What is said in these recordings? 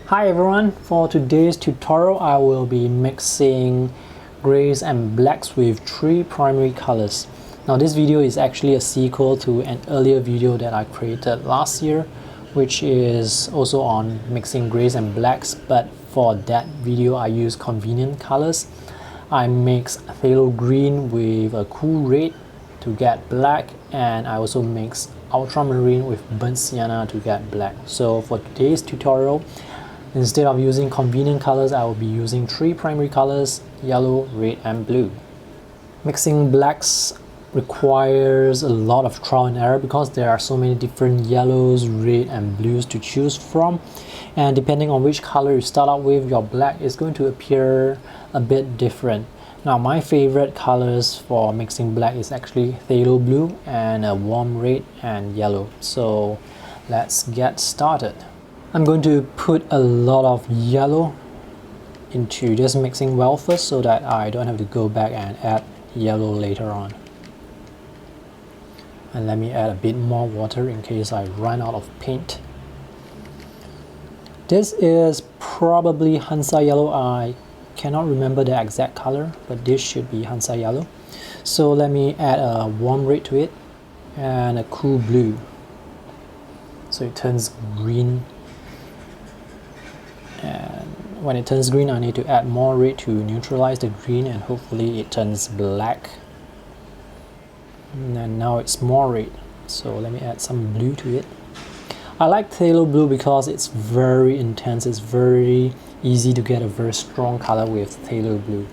Hi everyone, for today's tutorial I will be mixing grays and blacks with three primary colors. Now this video is actually a sequel to an earlier video that I created last year, which is also on mixing grays and blacks, but for that video I use convenient colors. I mix phthalo green with a cool red to get black, and I also mix ultramarine with burnt sienna to get black. So for today's tutorial, instead of using convenient colors, I will be using three primary colors: yellow, red, and blue. Mixing blacks requires a lot of trial and error because there are so many different yellows, red, and blues to choose from. And depending on which color you start out with, your black is going to appear a bit different. Now my favorite colors for mixing black is actually phthalo blue and a warm red and yellow. So let's get started. I'm going to put a lot of yellow into this mixing well first so that I don't have to go back and add yellow later on. And let me add a bit more water in case I run out of paint. This is probably Hansa yellow. I cannot remember the exact color, but this should be Hansa yellow. So let me add a warm red to it and a cool blue. So it turns green. And when it turns green, I need to add more red to neutralize the green, and hopefully it turns black. And then now it's more red, so let me add some blue to it. I like phthalo blue because it's very intense. It's very easy to get a very strong color with phthalo blue.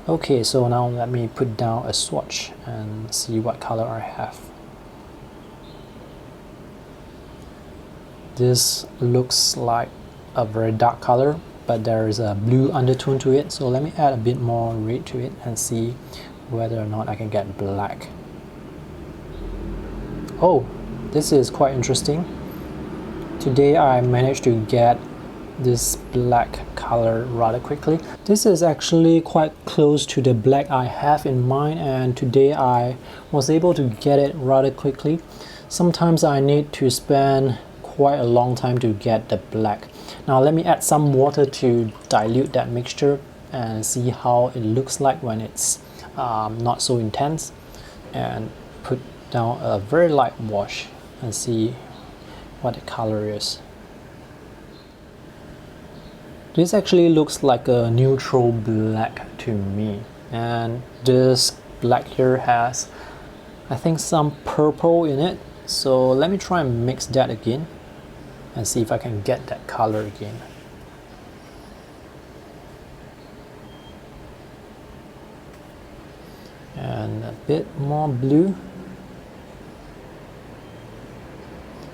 Okay, so now let me put down a swatch and see what color I have. This looks like a very dark color, but there is a blue undertone to it, so let me add a bit more red to it and see whether or not I can get black. Oh, this is quite interesting. Today I managed to get this black color rather quickly. This is actually quite close to the black I have in mind, and today I was able to get it rather quickly. Sometimes I need to spend quite a long time to get the black. Now let me add some water to dilute that mixture and see how it looks like when it's not so intense, and put down a very light wash and see what the color is. This actually looks like a neutral black to me, and this black here has, I think, some purple in it. So let me try and mix that again and see if I can get that color again. And a bit more blue.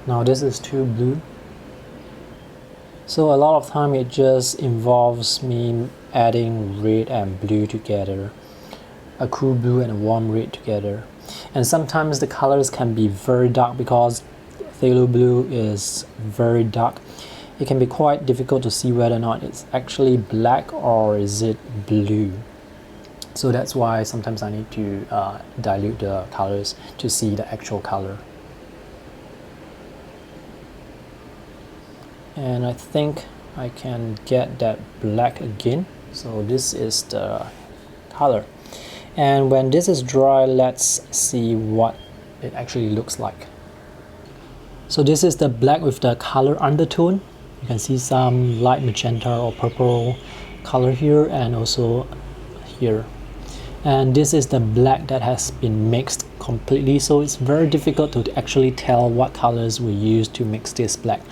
Now this is too blue. So a lot of time it just involves me adding red and blue together, a cool blue and a warm red together. And sometimes the colors can be very dark because phthalo blue is very dark. It can be quite difficult to see whether or not it's actually black or is it blue. So that's why sometimes I need to dilute the colors to see the actual color. And I think I can get that black again. So this is the color. And when this is dry, let's see what it actually looks like. So this is the black with the color undertone. You can see some light magenta or purple color here and also here. And this is the black that has been mixed completely, so it's very difficult to actually tell what colors we use to mix this black.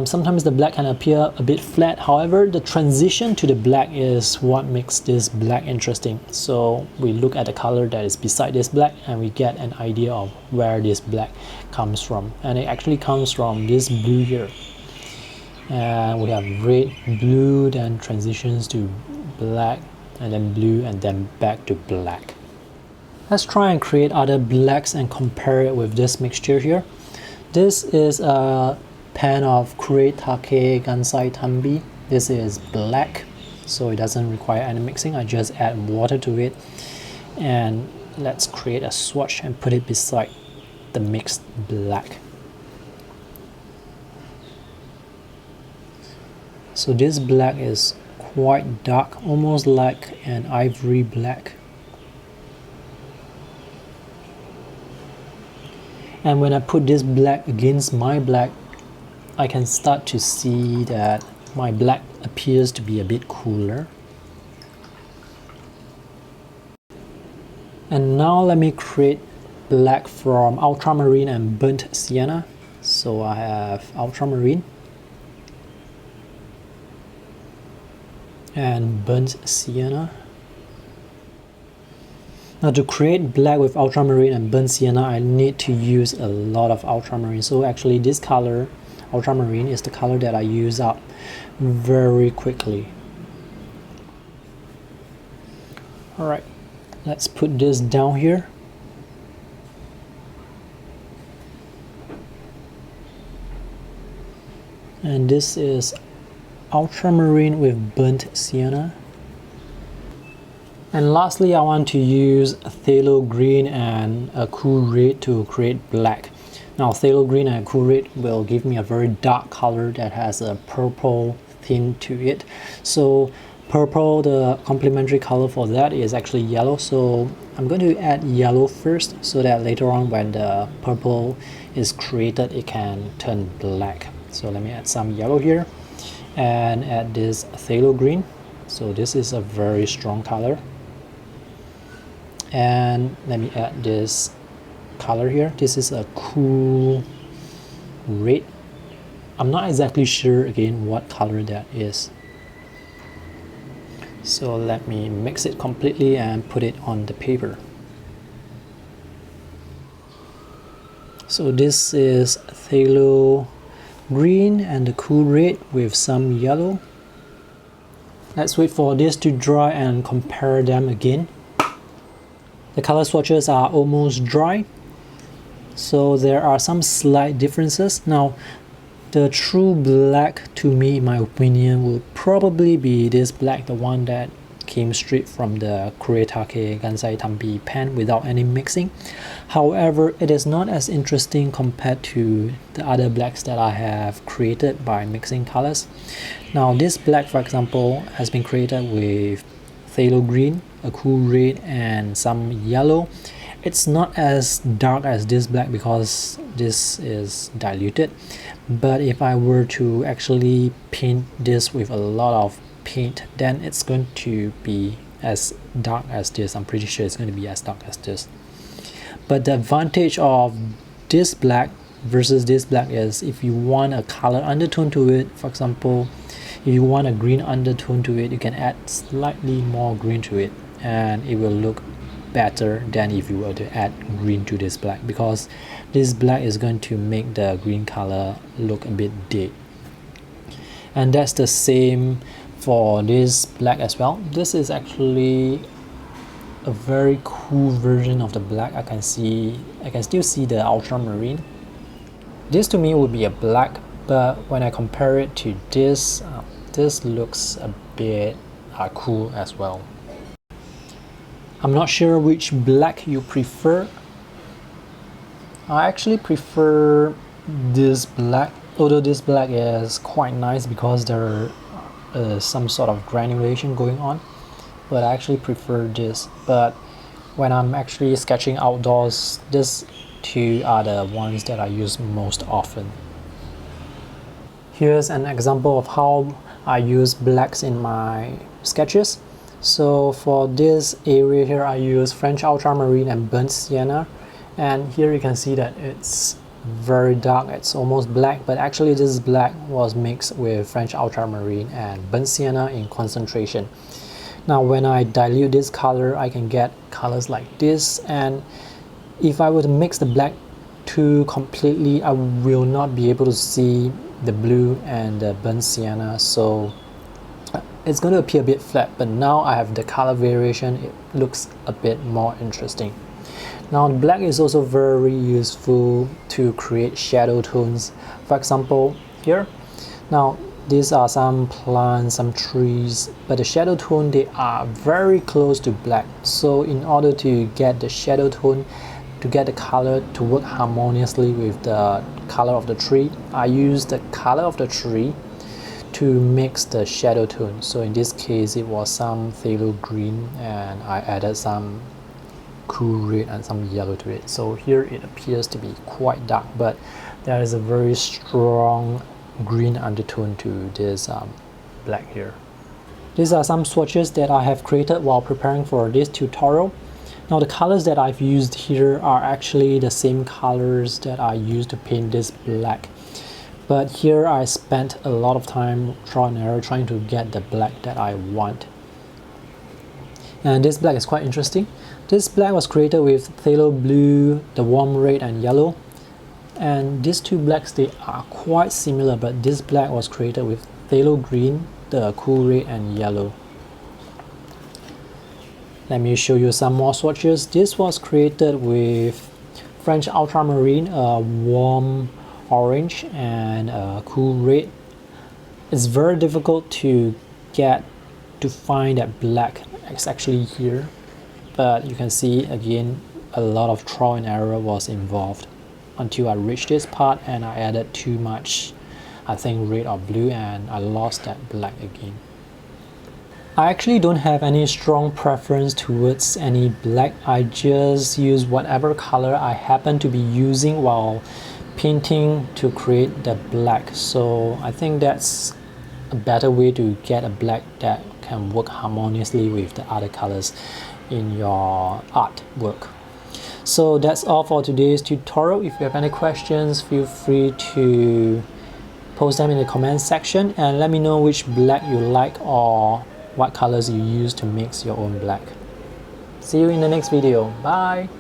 Sometimes the black can appear a bit flat, however the transition to the black is what makes this black interesting. So we look at the color that is beside this black and we get an idea of where this black comes from, and it actually comes from this blue here. And we have red, blue, then transitions to black, and then blue, and then back to black. Let's try and create other blacks and compare it with this mixture here. This is a pan of Kuretake Gansai Tambi. This is black, so it doesn't require any mixing. I just add water to it, and let's create a swatch and put it beside the mixed black. So this black is quite dark, almost like an ivory black. And when I put this black against my black, I can start to see that my black appears to be a bit cooler. And now let me create black from ultramarine and burnt sienna. So I have ultramarine and burnt sienna. Now to create black with ultramarine and burnt sienna, I need to use a lot of ultramarine. So actually this color, ultramarine, is the color that I use up very quickly. Alright, let's put this down here. And this is ultramarine with burnt sienna. And lastly, I want to use phthalo green and a cool red to create black. Now phthalo green and cool red will give me a very dark color that has a purple tint to it. So purple, the complementary color for that is actually yellow. So I'm going to add yellow first so that later on when the purple is created, it can turn black. So let me add some yellow here and add this phthalo green. So this is a very strong color. And let me add this color here. This is a cool red. I'm not exactly sure again what color that is. So let me mix it completely and put it on the paper. So this is phthalo green and the cool red with some yellow. Let's wait for this to dry and compare them again. The color swatches are almost dry, so there are some slight differences. Now, the true black to me, in my opinion, will probably be this black, the one that came straight from the Kuretake Gansai Tambi pen without any mixing. However, it is not as interesting compared to the other blacks that I have created by mixing colors. Now, this black, for example, has been created with phthalo green, a cool red, and some yellow. It's not as dark as this black because this is diluted, but if I were to actually paint this with a lot of paint, then it's going to be as dark as this. I'm pretty sure it's going to be as dark as this. But the advantage of this black versus this black is if you want a color undertone to it, for example, if you want a green undertone to it, you can add slightly more green to it and it will look better than if you were to add green to this black, because this black is going to make the green color look a bit dead. And that's the same for this black as well. This is actually a very cool version of the black. I can still see the ultramarine. This to me would be a black, but when I compare it to this, this looks a bit cool as well. I'm not sure which black you prefer. I actually prefer this black, although this black is quite nice because there is some sort of granulation going on, but I actually prefer this. But when I'm actually sketching outdoors, these two are the ones that I use most often. Here's an example of how I use blacks in my sketches. So for this area here, I use French ultramarine and burnt sienna, and here you can see that it's very dark, it's almost black, but actually this black was mixed with French ultramarine and burnt sienna in concentration. Now when I dilute this color, I can get colors like this, and if I were to mix the black too completely, I will not be able to see the blue and the burnt sienna, so it's going to appear a bit flat. But now I have the color variation, it looks a bit more interesting. Now the black is also very useful to create shadow tones. For example, here, now these are some plants, some trees, but the shadow tone, they are very close to black. So in order to get the shadow tone, to get the color to work harmoniously with the color of the tree, I use the color of the tree to mix the shadow tone. So in this case it was some phthalo green and I added some cool red and some yellow to it. So here it appears to be quite dark, but there is a very strong green undertone to this black here. These are some swatches that I have created while preparing for this tutorial. Now the colors that I've used here are actually the same colors that I used to paint this black. But here I spent a lot of time trial and error trying to get the black that I want. And this black is quite interesting. This black was created with phthalo blue, the warm red and yellow. And these two blacks, they are quite similar, but this black was created with phthalo green, the cool red and yellow. Let me show you some more swatches. This was created with French ultramarine, a warm orange and a cool red. It's very difficult to find that black. It's actually here, but you can see again a lot of trial and error was involved until I reached this part and I added too much, I think red or blue, and I lost that black again. I actually don't have any strong preference towards any black. I just use whatever color I happen to be using while painting to create the black. So I think that's a better way to get a black that can work harmoniously with the other colors in your artwork. So that's all for today's tutorial. If you have any questions, feel free to post them in the comment section and let me know which black you like or what colors you use to mix your own black. See you in the next video. Bye!